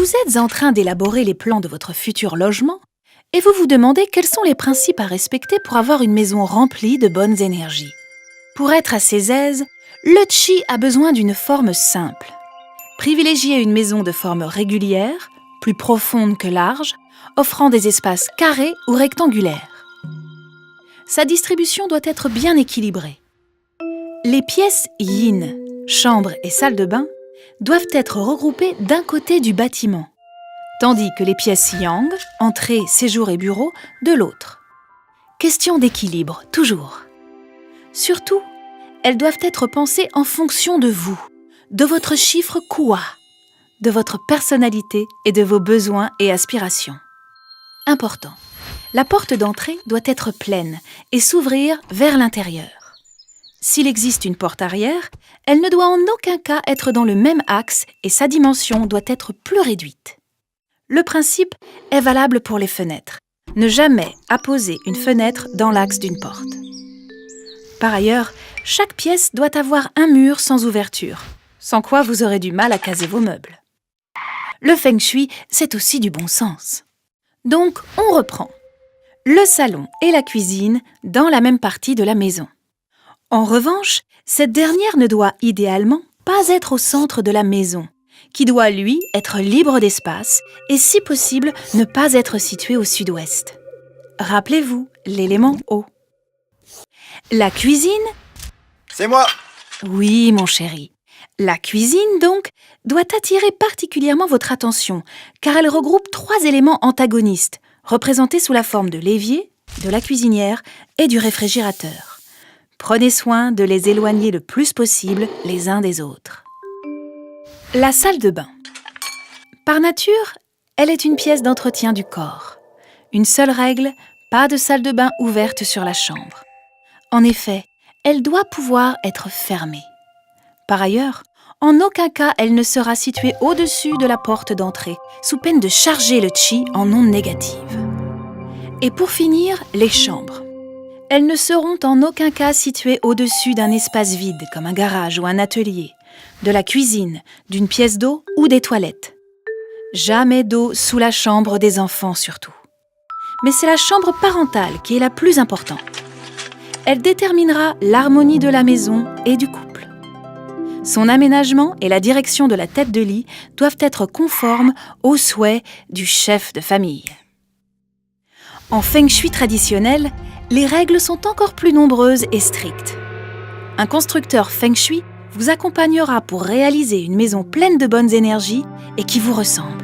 Vous êtes en train d'élaborer les plans de votre futur logement et vous vous demandez quels sont les principes à respecter pour avoir une maison remplie de bonnes énergies. Pour être à ses aises, le chi a besoin d'une forme simple. Privilégiez une maison de forme régulière, plus profonde que large, offrant des espaces carrés ou rectangulaires. Sa distribution doit être bien équilibrée. Les pièces yin, chambre et salle de bain, doivent être regroupées d'un côté du bâtiment, tandis que les pièces yang, entrée, séjour et bureau, de l'autre. Question d'équilibre, toujours. Surtout, elles doivent être pensées en fonction de vous, de votre chiffre Kua, de votre personnalité et de vos besoins et aspirations. Important, la porte d'entrée doit être pleine et s'ouvrir vers l'intérieur. S'il existe une porte arrière, elle ne doit en aucun cas être dans le même axe et sa dimension doit être plus réduite. Le principe est valable pour les fenêtres. Ne jamais apposer une fenêtre dans l'axe d'une porte. Par ailleurs, chaque pièce doit avoir un mur sans ouverture, sans quoi vous aurez du mal à caser vos meubles. Le feng shui, c'est aussi du bon sens. Donc, on reprend. Le salon et la cuisine dans la même partie de la maison. En revanche, cette dernière ne doit idéalement pas être au centre de la maison, qui doit, lui, être libre d'espace et, si possible, ne pas être située au sud-ouest. Rappelez-vous l'élément eau. La cuisine... C'est moi! Oui, mon chéri. La cuisine, donc, doit attirer particulièrement votre attention, car elle regroupe 3 éléments antagonistes, représentés sous la forme de l'évier, de la cuisinière et du réfrigérateur. Prenez soin de les éloigner le plus possible les uns des autres. La salle de bain. Par nature, elle est une pièce d'entretien du corps. Une seule règle, pas de salle de bain ouverte sur la chambre. En effet, elle doit pouvoir être fermée. Par ailleurs, en aucun cas elle ne sera située au-dessus de la porte d'entrée, sous peine de charger le chi en ondes négatives. Et pour finir, les chambres. Elles ne seront en aucun cas situées au-dessus d'un espace vide, comme un garage ou un atelier, de la cuisine, d'une pièce d'eau ou des toilettes. Jamais d'eau sous la chambre des enfants surtout. Mais c'est la chambre parentale qui est la plus importante. Elle déterminera l'harmonie de la maison et du couple. Son aménagement et la direction de la tête de lit doivent être conformes aux souhaits du chef de famille. En feng shui traditionnel, les règles sont encore plus nombreuses et strictes. Un constructeur feng shui vous accompagnera pour réaliser une maison pleine de bonnes énergies et qui vous ressemble.